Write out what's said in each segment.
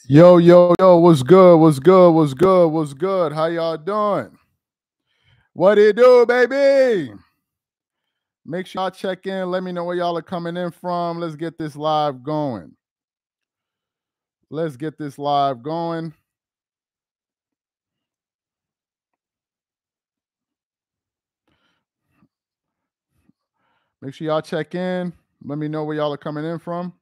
Yo, yo, yo, what's good? What's good? What's good? What's good? How y'all doing? What it do, baby? Make sure y'all check in. Let me know where y'all are coming in from. Let's get this live going. Let's get this live going. Make sure y'all check in. Let me know where y'all are coming in from.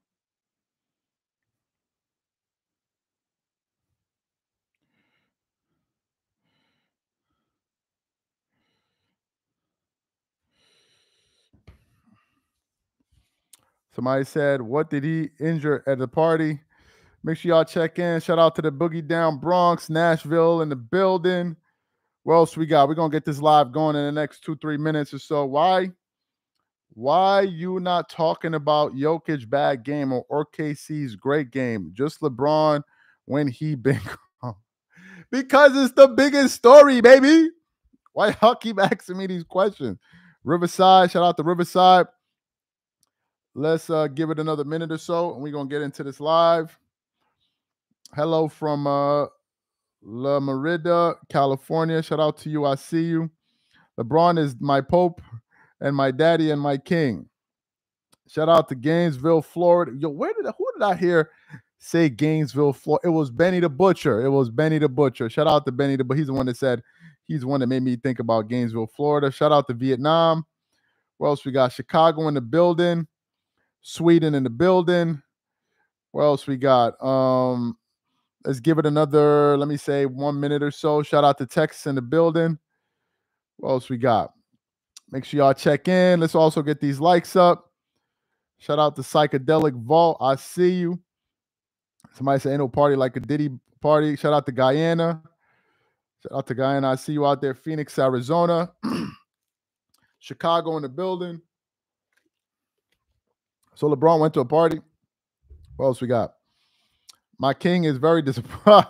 Somebody said, what did he injure at the party? Make sure y'all check in. Shout out to the Boogie Down Bronx, Nashville in the building. What else we got? We're going to get this live going in the next 2-3 minutes or so. Why you not talking about Jokic bad game or KC's great game? Just LeBron when he been gone. Because it's the biggest story, baby. Why y'all keep asking me these questions? Riverside, shout out to Riverside. Let's give it another minute or so, and we're going to get into this live. Hello from La Merida, California. Shout out to you. I see you. LeBron is my Pope and my daddy and my king. Shout out to Gainesville, Florida. Yo, who did I hear say Gainesville, Florida? It was Benny the Butcher. It was Benny the Butcher. Shout out to Benny the Butcher. He's the one that said, he's the one that made me think about Gainesville, Florida. Shout out to Vietnam. What else we got? Chicago in the building. Sweden in the building. What else we got? Let's give it another, let me say 1 minute or so. Shout out to Texas in the building. What else we got? Make sure y'all check in. Let's also get these likes up. Shout out to Psychedelic Vault. I see you. Somebody say ain't no party like a Diddy party. Shout out to Guyana. Shout out to Guyana. I see you out there. Phoenix, Arizona. Chicago in the building. So LeBron went to a party. What else we got? My king is very disappointed.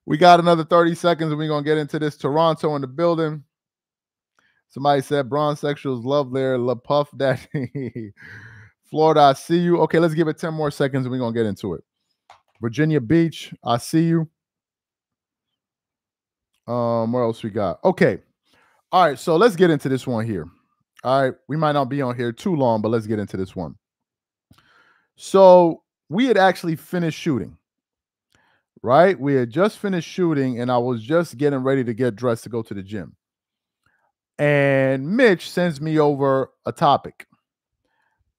We got another 30 seconds and we're going to get into this. Toronto in the building. Somebody said bronze sexuals love their La Puff Daddy. Florida, I see you. Okay, let's give it 10 more seconds and we're going to get into it. Virginia Beach, I see you. Where else we got? Okay. All right, so let's get into this one here. All right, we might not be on here too long, but let's get into this one. So we had actually finished shooting, right? We had just finished shooting and I was just getting ready to get dressed to go to the gym. And Mitch sends me over a topic.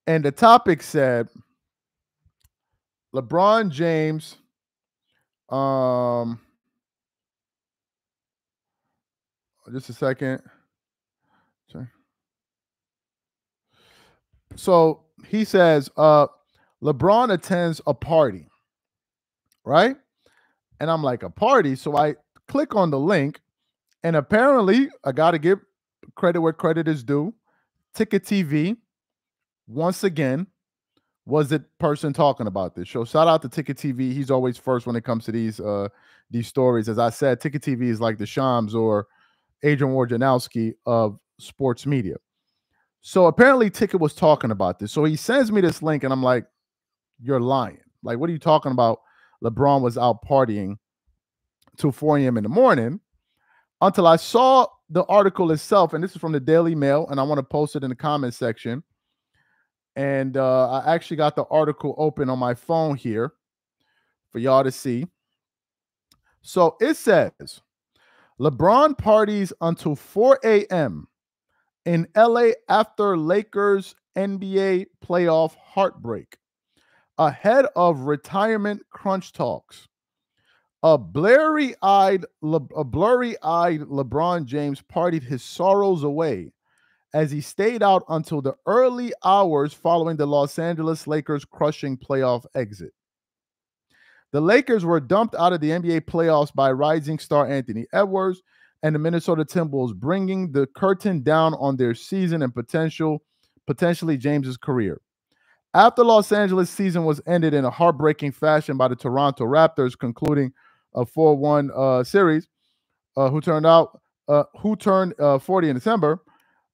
And the topic said, LeBron James, just a second. So he says, LeBron attends a party, right? And I'm like, a party? So I click on the link, and apparently I got to give credit where credit is due. Ticket TV, once again, was the person talking about this. So shout out to Ticket TV. He's always first when it comes to these stories. As I said, Ticket TV is like the Shams or Adrian Wojnarowski of sports media. So apparently Ticket was talking about this. So he sends me this link and I'm like, you're lying. Like, what are you talking about? LeBron was out partying till 4 a.m. in the morning, until I saw the article itself. And this is from the Daily Mail. And I want to post it in the comment section. And I actually got the article open on my phone here for y'all to see. So it says, LeBron parties until 4 a.m. in LA after Lakers NBA playoff heartbreak. Ahead of retirement crunch talks. A blurry-eyed LeBron James partied his sorrows away as he stayed out until the early hours following the Los Angeles Lakers' crushing playoff exit. The Lakers were dumped out of the NBA playoffs by rising star Anthony Edwards and the Minnesota Timberwolves, bringing the curtain down on their season and potentially James's career. After Los Angeles season was ended in a heartbreaking fashion by the Toronto Raptors, concluding a 4-1 series, who turned 40 in December,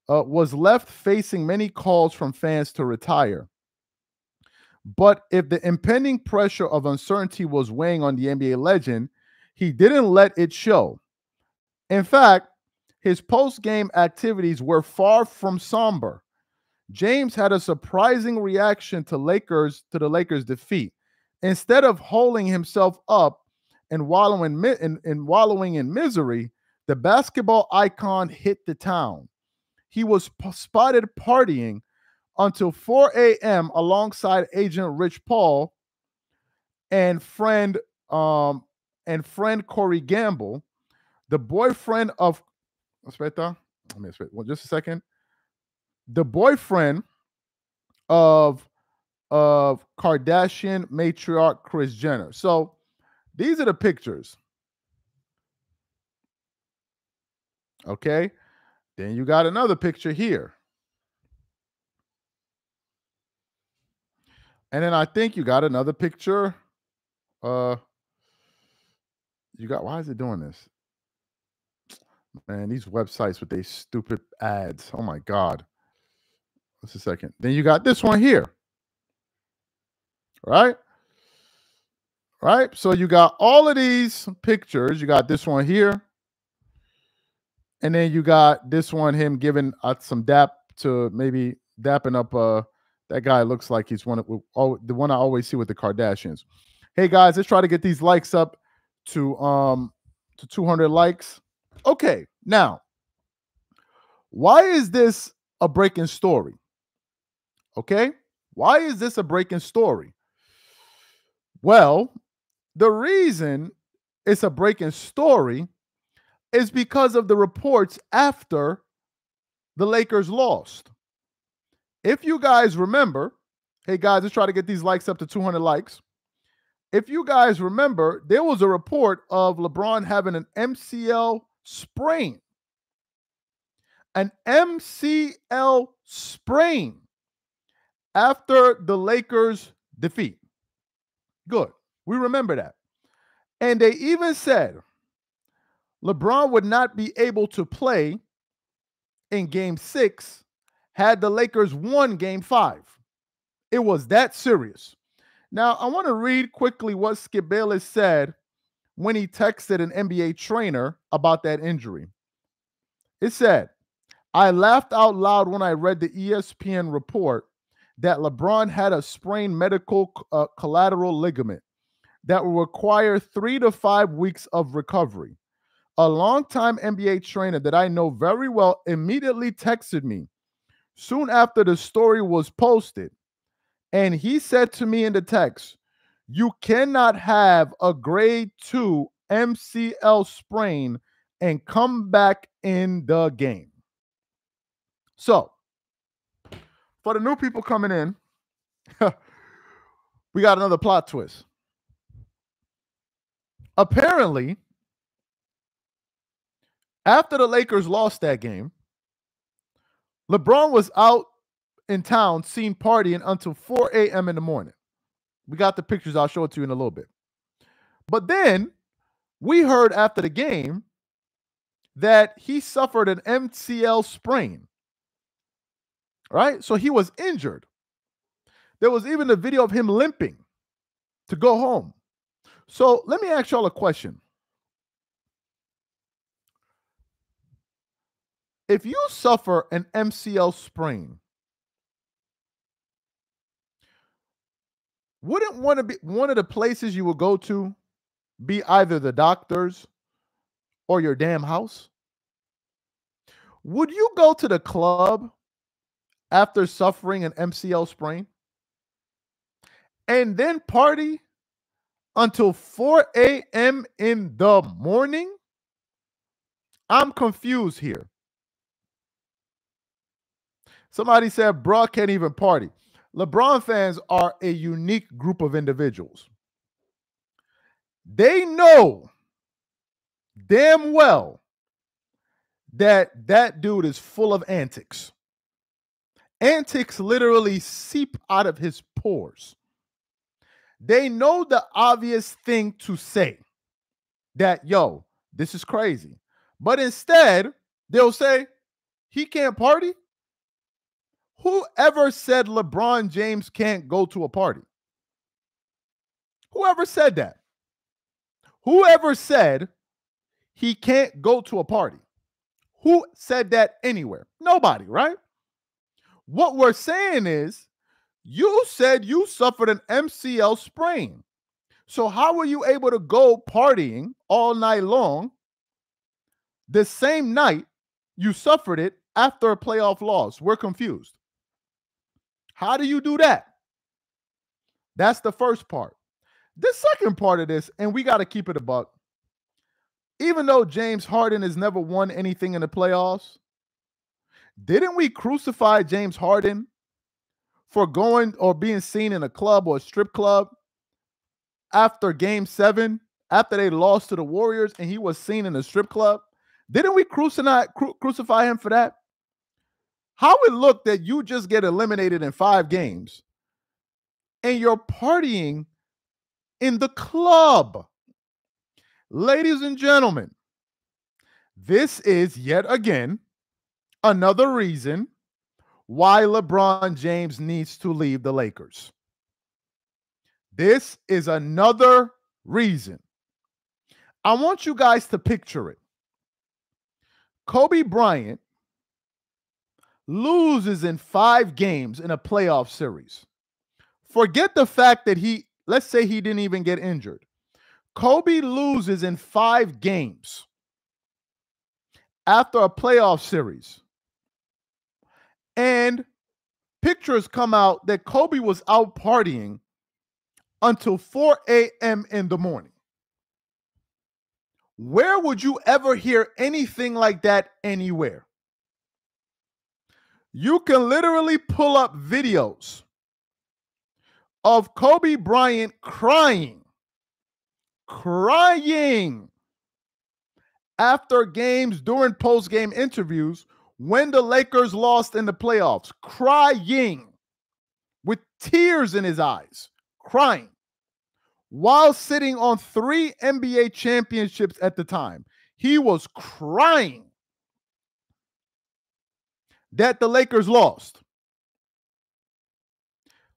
was left facing many calls from fans to retire. But if the impending pressure of uncertainty was weighing on the NBA legend, he didn't let it show. In fact, his post-game activities were far from somber. James had a surprising reaction to the Lakers defeat. Instead of holding himself up and wallowing in misery, the basketball icon hit the town. He was spotted partying until 4 a.m. alongside agent Rich Paul and friend Corey Gamble, the boyfriend of just a second. The boyfriend of Kardashian matriarch Kris Jenner. So these are the pictures. Okay. Then you got another picture here. And then I think you got another picture. Why is it doing this? Man, these websites with these stupid ads. Oh my God. Just a second. Then you got this one here. Right? Right? So you got all of these pictures. You got this one here. And then you got this one, him giving some dap to maybe dapping up that guy. Looks like he's the one I always see with the Kardashians. Hey guys, let's try to get these likes up to 200 likes. Okay, now, why is this a breaking story? Okay, why is this a breaking story? Well, the reason it's a breaking story is because of the reports after the Lakers lost. If you guys remember, hey guys, let's try to get these likes up to 200 likes. If you guys remember, there was a report of LeBron having an MCL sprain. An MCL sprain after the Lakers defeat. Good. We remember that. And they even said LeBron would not be able to play in Game 6 had the Lakers won Game 5. It was that serious. Now, I want to read quickly what Skip Bayless said when he texted an NBA trainer about that injury. It said, "I laughed out loud when I read the ESPN report that LeBron had a sprained medial collateral ligament that will require 3 to 5 weeks of recovery. A longtime NBA trainer that I know very well immediately texted me soon after the story was posted. And he said to me in the text, 'You cannot have a grade 2 MCL sprain and come back in the game.'" So, for the new people coming in, we got another plot twist. Apparently, after the Lakers lost that game, LeBron was out in town seen partying until 4 a.m. in the morning. We got the pictures. I'll show it to you in a little bit. But then we heard after the game that he suffered an MCL sprain. Right? So he was injured. There was even a video of him limping to go home. So let me ask y'all a question. If you suffer an MCL sprain, wouldn't one of the places you would go to be either the doctors or your damn house? Would you go to the club after suffering an MCL sprain and then party until 4 a.m. in the morning? I'm confused here. Somebody said, "Bro can't even party." LeBron fans are a unique group of individuals. They know damn well that dude is full of antics. Antics literally seep out of his pores. They know the obvious thing to say, that, yo, this is crazy. But instead, they'll say, he can't party? Whoever said LeBron James can't go to a party? Whoever said that? Whoever said he can't go to a party? Who said that anywhere? Nobody, right? What we're saying is you said you suffered an MCL sprain. So how were you able to go partying all night long the same night you suffered it after a playoff loss? We're confused. How do you do that? That's the first part. The second part of this, and we got to keep it a buck, even though James Harden has never won anything in the playoffs, didn't we crucify James Harden for going or being seen in a club or a strip club after Game 7, after they lost to the Warriors and he was seen in a strip club? Didn't we crucify him for that? How it looked that you just get eliminated in 5 games and you're partying in the club. Ladies and gentlemen, this is yet again another reason why LeBron James needs to leave the Lakers. This is another reason. I want you guys to picture it. Kobe Bryant loses in 5 games in a playoff series. Forget the fact that let's say he didn't even get injured. Kobe loses in 5 games after a playoff series. And pictures come out that Kobe was out partying until 4 a.m. in the morning. Where would you ever hear anything like that anywhere? You can literally pull up videos of Kobe Bryant crying after games, during post-game interviews, when the Lakers lost in the playoffs, crying with tears in his eyes, crying, while sitting on 3 NBA championships at the time. He was crying that the Lakers lost.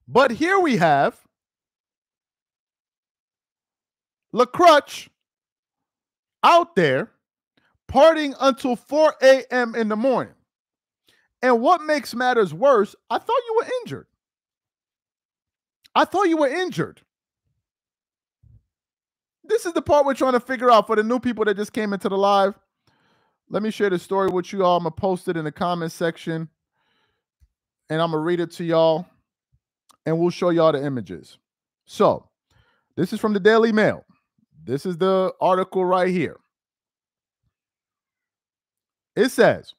But here we have LaCrutch out there partying until 4 a.m. in the morning. And what makes matters worse, I thought you were injured. This is the part we're trying to figure out for the new people that just came into the live. Let me share the story with you all. I'm going to post it in the comment section, and I'm going to read it to y'all, and we'll show y'all the images. So, this is from the Daily Mail. This is the article right here. It says,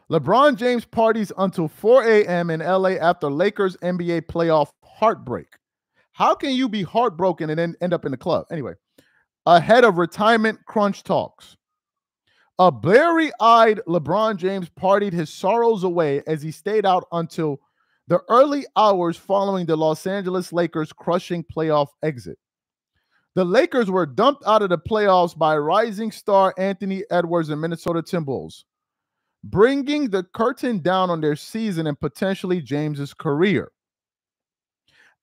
LeBron James parties until 4 a.m. in LA after Lakers NBA playoff heartbreak. How can you be heartbroken and then end up in the club? Anyway, ahead of retirement crunch talks. A bleary-eyed LeBron James partied his sorrows away as he stayed out until the early hours following the Los Angeles Lakers' crushing playoff exit. The Lakers were dumped out of the playoffs by rising star Anthony Edwards and Minnesota Timberwolves, bringing the curtain down on their season and potentially James's career.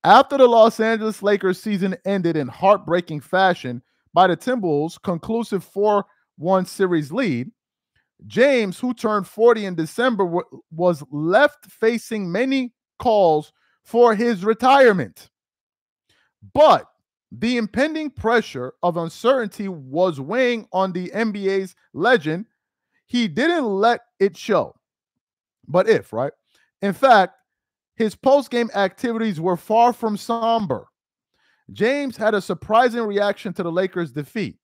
After the Los Angeles Lakers season ended in heartbreaking fashion by the Timberwolves' conclusive 4-1 series lead, James, who turned 40 in December, was left facing many calls for his retirement. But the impending pressure of uncertainty was weighing on the NBA's legend. He didn't let it show. But right? In fact, his post-game activities were far from somber. James had a surprising reaction to the Lakers' defeat.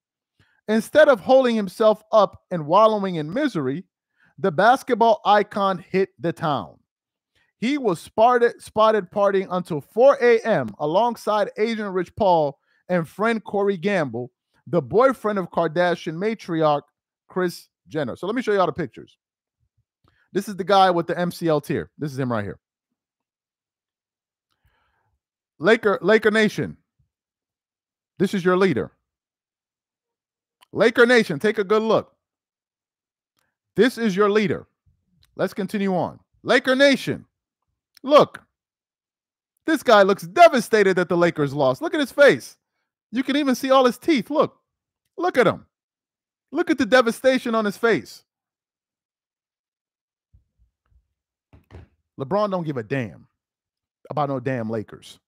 Instead of holding himself up and wallowing in misery, the basketball icon hit the town. He was spotted partying until 4 a.m. alongside agent Rich Paul and friend Corey Gamble, the boyfriend of Kardashian matriarch Kris Jenner. So let me show you all the pictures. This is the guy with the MCL tear. This is him right here. Laker Nation, this is your leader. Laker Nation, take a good look. This is your leader. Let's continue on. Laker Nation, look. This guy looks devastated that the Lakers lost. Look at his face. You can even see all his teeth. Look at him. Look at the devastation on his face. LeBron don't give a damn about no damn Lakers.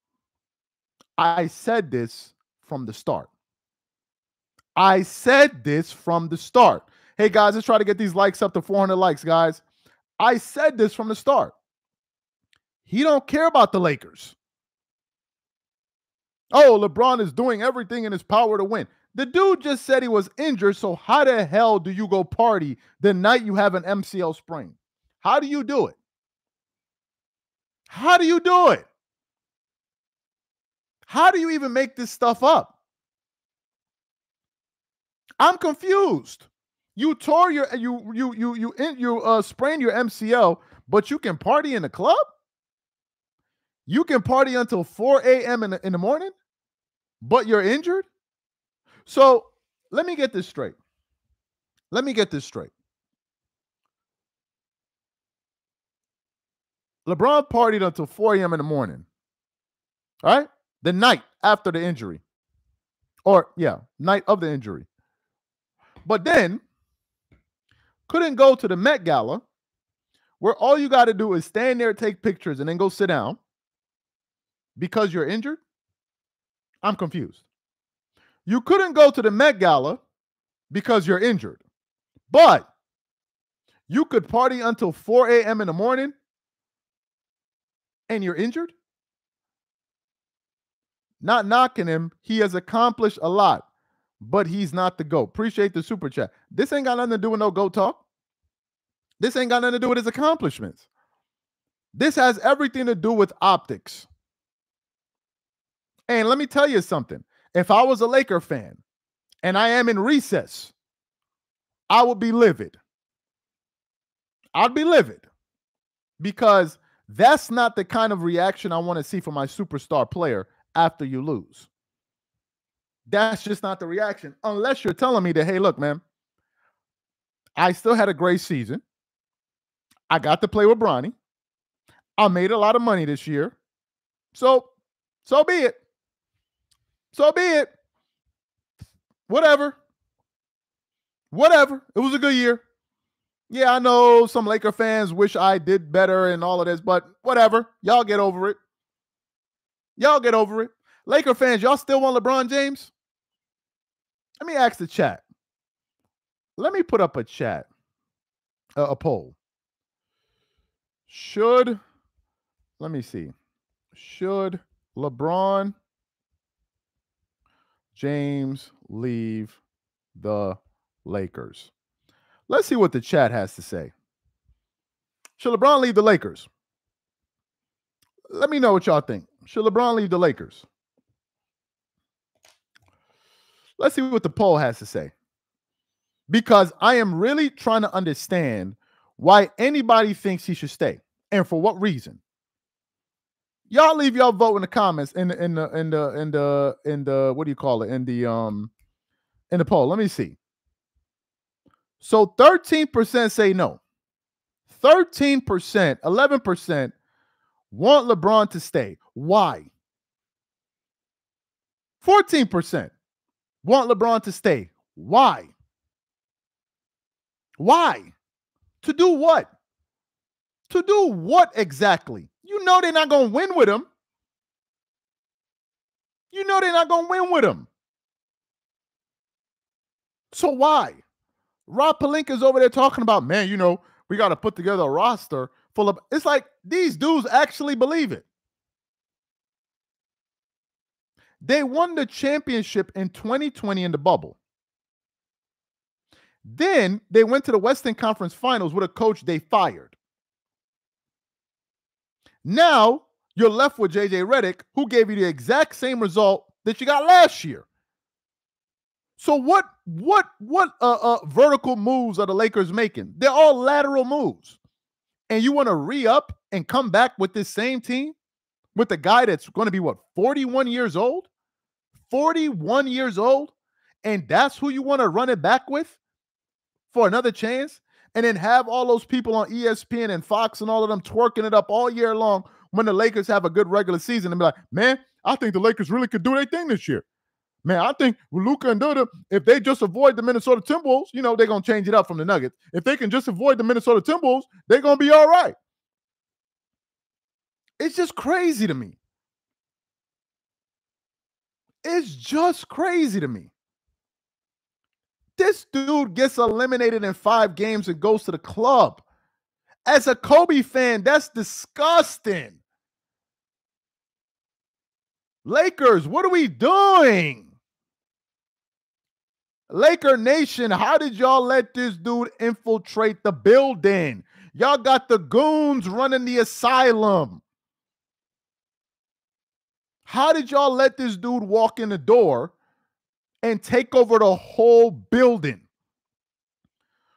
I said this from the start. Hey, guys, let's try to get these likes up to 400 likes, guys. I said this from the start. He don't care about the Lakers. Oh, LeBron is doing everything in his power to win. The dude just said he was injured, so how the hell do you go party the night you have an MCL sprain? How do you do it? How do you do it? How do you even make this stuff up? I'm confused. You tore your sprained your MCL, but you can party in the club? You can party until 4 a.m. in the morning, but you're injured? So let me get this straight. LeBron partied until 4 a.m. in the morning. All right? The night after the injury. Or, yeah, night of the injury. But then couldn't go to the Met Gala, where all you got to do is stand there, take pictures, and then go sit down because you're injured? I'm confused. You couldn't go to the Met Gala because you're injured, but you could party until 4 a.m. in the morning and you're injured? Not knocking him. He has accomplished a lot, but he's not the GOAT. Appreciate the super chat. This ain't got nothing to do with no GOAT talk. This ain't got nothing to do with his accomplishments. This has everything to do with optics. And let me tell you something. If I was a Laker fan and I am in recess, I would be livid. I'd be livid because that's not the kind of reaction I want to see from my superstar player after you lose. That's just not the reaction. Unless you're telling me that, hey, look, man, I still had a great season. I got to play with Bronny. I made a lot of money this year. So be it. So be it. Whatever. It was a good year. Yeah, I know some Laker fans wish I did better and all of this, but whatever. Y'all get over it. Laker fans, y'all still want LeBron James? Let me ask the chat. Let me put up a chat, a poll. Should LeBron James leave the Lakers? Let's see what the chat has to say. Should LeBron leave the Lakers? Let me know what y'all think. Should LeBron leave the Lakers? Let's see what the poll has to say. Because I am really trying to understand why anybody thinks he should stay and for what reason. Y'all leave y'all vote in the comments in the what do you call it? In the poll. Let me see. So 13% say no. 13%, 11% want LeBron to stay. Why? 14% want LeBron to stay. Why? Why? To do what? To do what exactly? You know they're not going to win with him. So why? Rob Pelinka's over there talking about, man, we got to put together a roster full of... It's like these dudes actually believe it. They won the championship in 2020 in the bubble. Then they went to the Western Conference Finals with a coach they fired. Now you're left with JJ Redick, who gave you the exact same result that you got last year. So what vertical moves are the Lakers making? They're all lateral moves. And you want to re-up and come back with this same team with a guy that's going to be, 41 years old? 41 years old? And that's who you want to run it back with for another chance? And then have all those people on ESPN and Fox and all of them twerking it up all year long when the Lakers have a good regular season and be like, man, I think the Lakers really could do their thing this year. Man, I think with Luka and Duda, if they just avoid the Minnesota Timberwolves, they're going to change it up from the Nuggets. If they can just avoid the Minnesota Timberwolves, they're going to be all right. It's just crazy to me. It's just crazy to me. This dude gets eliminated in 5 games and goes to the club. As a Kobe fan, that's disgusting. Lakers, what are we doing? Laker Nation, how did y'all let this dude infiltrate the building? Y'all got the goons running the asylum. How did y'all let this dude walk in the door and take over the whole building?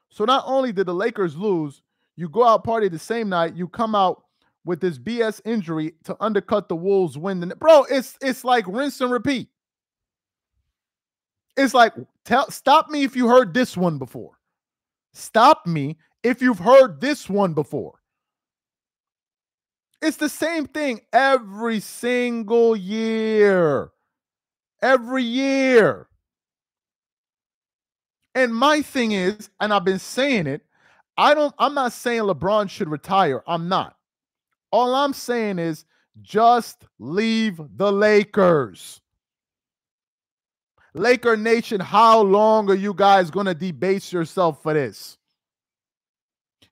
So not only did the Lakers lose, you go out party the same night, you come out with this BS injury to undercut the Wolves win. Bro, it's like rinse and repeat. It's like, stop me if you heard this one before. Stop me if you've heard this one before. It's the same thing every single year. Every year. And my thing is, and I've been saying it, I'm not saying LeBron should retire. I'm not. All I'm saying is just leave the Lakers. Laker Nation, how long are you guys going to debase yourself for this?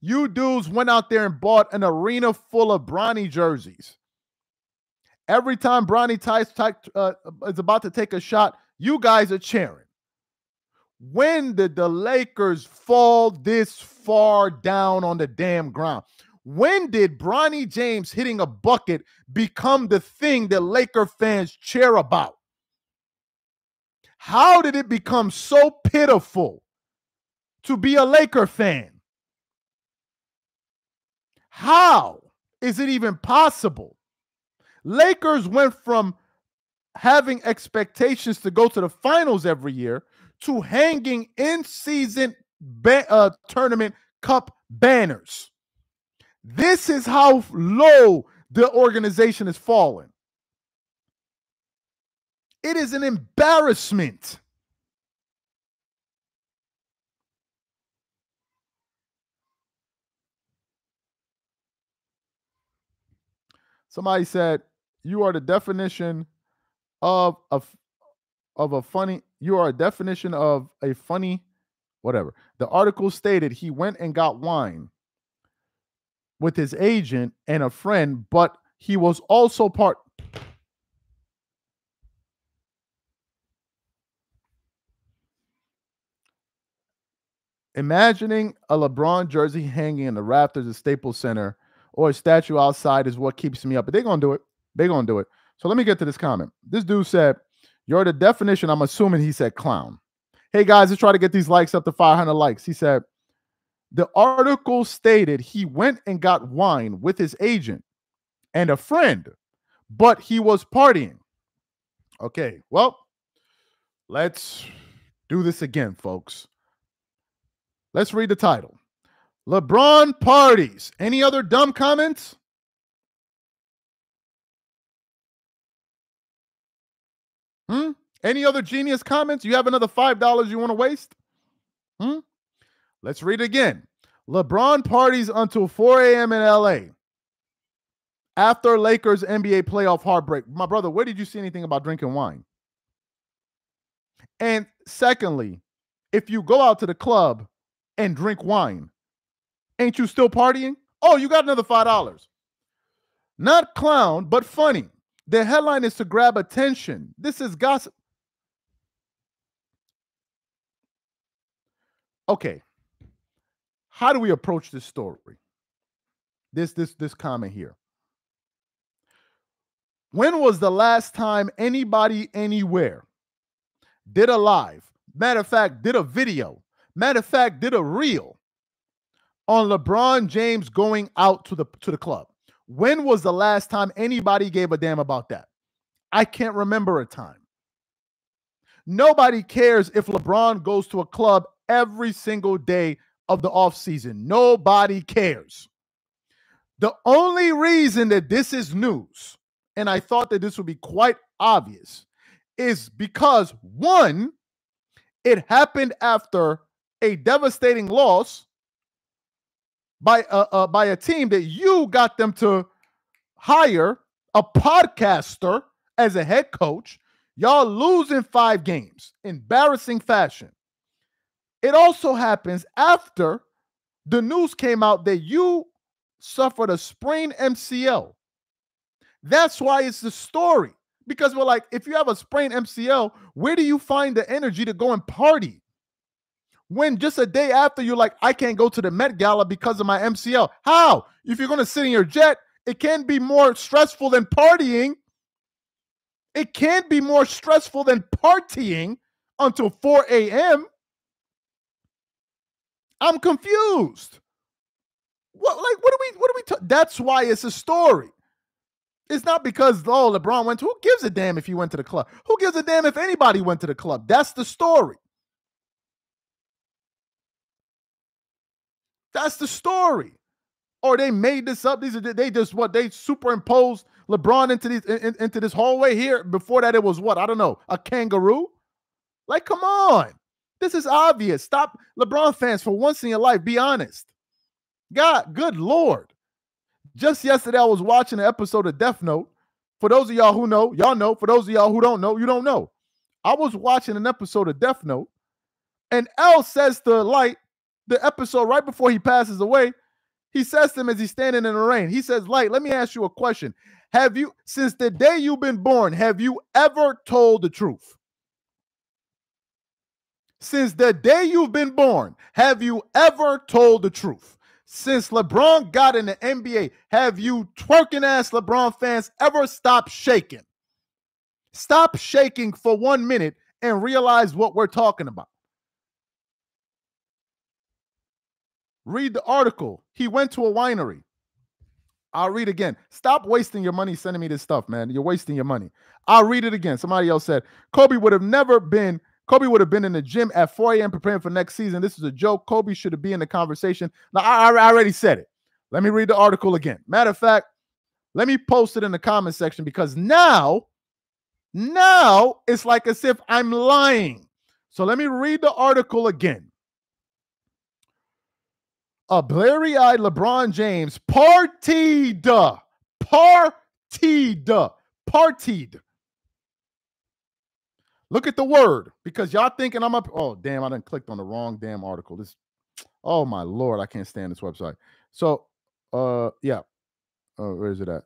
You dudes went out there and bought an arena full of Bronny jerseys. Every time Bronny is about to take a shot, you guys are cheering. When did the Lakers fall this far down on the damn ground? When did Bronny James hitting a bucket become the thing that Laker fans cheer about? How did it become so pitiful to be a Laker fan? How is it even possible? Lakers went from having expectations to go to the finals every year to hanging in-season tournament cup banners. This is how low the organization has fallen. It is an embarrassment. Somebody said, you are the definition of a funny, you are a definition of a funny, whatever. The article stated he went and got wine with his agent and a friend, but he was also part. Imagining a LeBron jersey hanging in the rafters of Staples Center or a statue outside is what keeps me up. But they're going to do it. They're going to do it. So let me get to this comment. This dude said, you're the definition. I'm assuming he said clown. Hey, guys, let's try to get these likes up to 500 likes. He said, the article stated he went and got wine with his agent and a friend, but he was partying. Okay, well, let's do this again, folks. Let's read the title. LeBron parties. Any other dumb comments? Any other genius comments? You have another $5 you want to waste? Let's read it again. LeBron parties until 4 a.m. in LA after Lakers NBA playoff heartbreak. My brother, where did you see anything about drinking wine? And secondly, if you go out to the club and drink wine, ain't you still partying? Oh, you got another $5. Not clown, but funny. The headline is to grab attention. This is gossip. Okay. How do we approach this story? This comment here. When was the last time anybody anywhere did a live, matter of fact, did a video, matter of fact, did a reel on LeBron James going out to the club? When was the last time anybody gave a damn about that? I can't remember a time. Nobody cares if LeBron goes to a club every single day of the offseason. Nobody cares. The only reason that this is news, and I thought that this would be quite obvious, is because, one, it happened after a devastating loss by a team that you got them to hire a podcaster as a head coach. Y'all losing 5 games, embarrassing fashion. It also happens after the news came out that you suffered a sprained MCL. That's why it's the story. Because we're like, if you have a sprained MCL, where do you find the energy to go and party? When just a day after you're like, I can't go to the Met Gala because of my MCL. How? If you're going to sit in your jet, it can be more stressful than partying. It can't be more stressful than partying until 4 a.m. I'm confused. What are we that's why it's a story. It's not because, oh, LeBron went to, who gives a damn if he went to the club? Who gives a damn if anybody went to the club? That's the story. That's the story. Or they made this up. They superimposed LeBron into this hallway here. Before that, it was what? I don't know, a kangaroo? Like, come on. This is obvious. Stop, LeBron fans, for once in your life, be honest. God, good Lord. Just yesterday, I was watching an episode of Death Note. For those of y'all who know, y'all know. For those of y'all who don't know, you don't know. I was watching an episode of Death Note, and L says to Light, the episode right before he passes away, he says to him as he's standing in the rain, he says, Light, let me ask you a question. Have you, since the day you've been born, have you ever told the truth? Since the day you've been born, have you ever told the truth? Since LeBron got in the NBA, have you twerking ass LeBron fans ever stopped shaking? Stop shaking for 1 minute and realize what we're talking about. Read the article. He went to a winery. I'll read again. Stop wasting your money sending me this stuff, man. You're wasting your money. I'll read it again. Somebody else said, Kobe would have been in the gym at 4 a.m. preparing for next season. This is a joke. Kobe should be in the conversation. Now, I already said it. Let me read the article again. Matter of fact, let me post it in the comment section, because now it's like as if I'm lying. So let me read the article again. A blurry-eyed LeBron James partied. Look at the word, because y'all thinking I'm up. Oh, damn, I done clicked on the wrong damn article. Oh my Lord, I can't stand this website. So, yeah. Where is it at?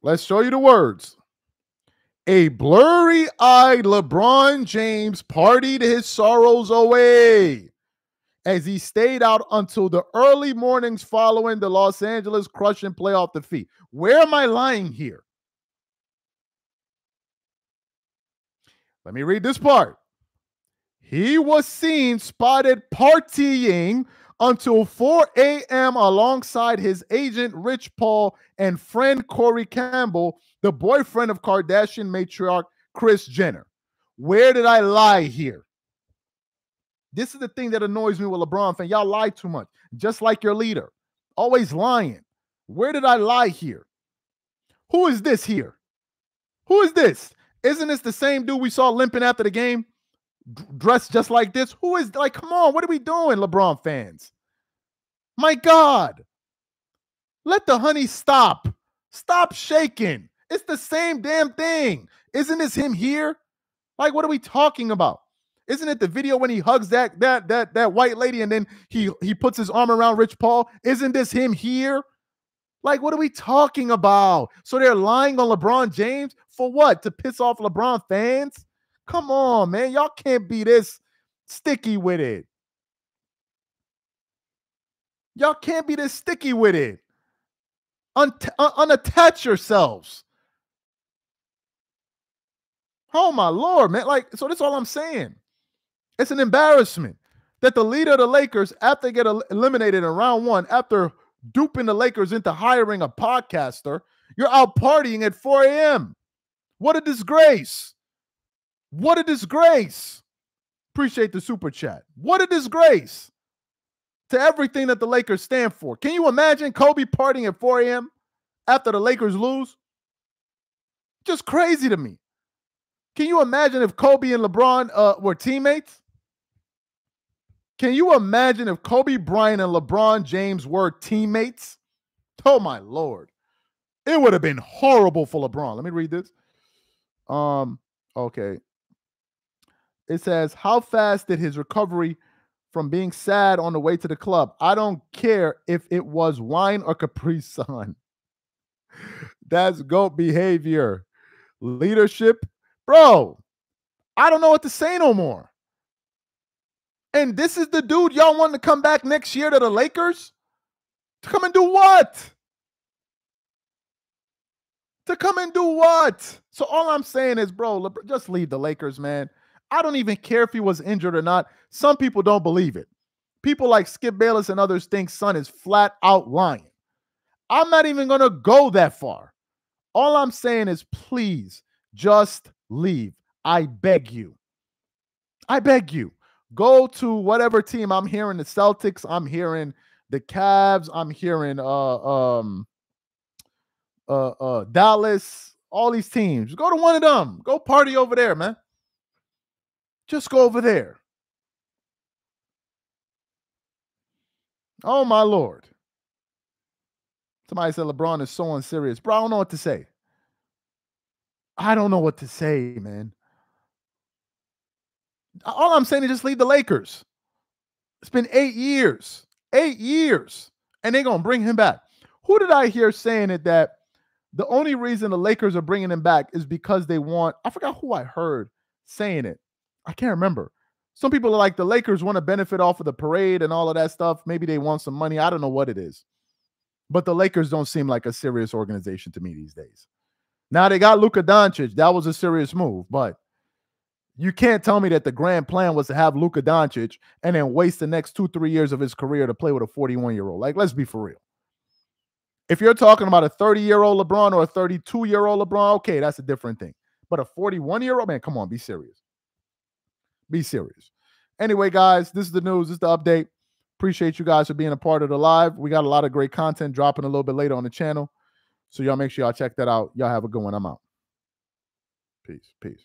Let's show you the words. A blurry-eyed LeBron James partied his sorrows away as he stayed out until the early mornings following the Los Angeles crushing playoff defeat. Where am I lying here? Let me read this part. He was seen spotted partying until 4 a.m. alongside his agent Rich Paul and friend Corey Campbell, the boyfriend of Kardashian matriarch Kris Jenner. Where did I lie here? This is the thing that annoys me with LeBron fans. Y'all lie too much, just like your leader. Always lying. Where did I lie here? Who is this here? Who is this? Isn't this the same dude we saw limping after the game? Dressed just like this? Who is, like, come on, what are we doing, LeBron fans? My God. Let the honey stop. Stop shaking. It's the same damn thing. Isn't this him here? Like, what are we talking about? Isn't it the video when he hugs that white lady and then he puts his arm around Rich Paul? Isn't this him here? Like, what are we talking about? So they're lying on LeBron James for what? To piss off LeBron fans? Come on, man. Y'all can't be this sticky with it. Y'all can't be this sticky with it. Unattach yourselves. Oh, my Lord, man. Like, so that's all I'm saying. It's an embarrassment that the leader of the Lakers, after they get eliminated in round one, after duping the Lakers into hiring a podcaster, you're out partying at 4 a.m. What a disgrace. What a disgrace. Appreciate the super chat. What a disgrace to everything that the Lakers stand for. Can you imagine Kobe partying at 4 a.m. after the Lakers lose? Just crazy to me. Can you imagine if Kobe and LeBron were teammates? Can you imagine if Kobe Bryant and LeBron James were teammates? Oh my Lord. It would have been horrible for LeBron. Let me read this. Okay. It says, how fast did his recovery from being sad on the way to the club? I don't care if it was wine or Capri Sun. That's GOAT behavior. Leadership. Bro, I don't know what to say no more. And this is the dude y'all want to come back next year to the Lakers? To come and do what? To come and do what? So all I'm saying is, bro, just leave the Lakers, man. I don't even care if he was injured or not. Some people don't believe it. People like Skip Bayless and others think Son is flat out lying. I'm not even going to go that far. All I'm saying is, please just leave. I beg you. I beg you. Go to whatever team. I'm hearing the Celtics. I'm hearing the Cavs. I'm hearing Dallas. All these teams. Go to one of them. Go party over there, man. Just go over there. Oh, my Lord. Somebody said LeBron is so unserious. Bro, I don't know what to say. I don't know what to say, man. All I'm saying is just leave the Lakers. It's been 8 years. 8 years. And they're going to bring him back. Who did I hear saying it that the only reason the Lakers are bringing him back is because they want, I forgot who I heard saying it. I can't remember. Some people are like, the Lakers want to benefit off of the parade and all of that stuff. Maybe they want some money. I don't know what it is. But the Lakers don't seem like a serious organization to me these days. Now they got Luka Doncic. That was a serious move. But you can't tell me that the grand plan was to have Luka Doncic and then waste the next 2-3 years of his career to play with a 41-year-old. Like, let's be for real. If you're talking about a 30-year-old LeBron or a 32-year-old LeBron, okay, that's a different thing. But a 41-year-old, man, come on, be serious. Be serious. Anyway, guys, this is the news. This is the update. Appreciate you guys for being a part of the live. We got a lot of great content dropping a little bit later on the channel. So y'all make sure y'all check that out. Y'all have a good one. I'm out. Peace. Peace.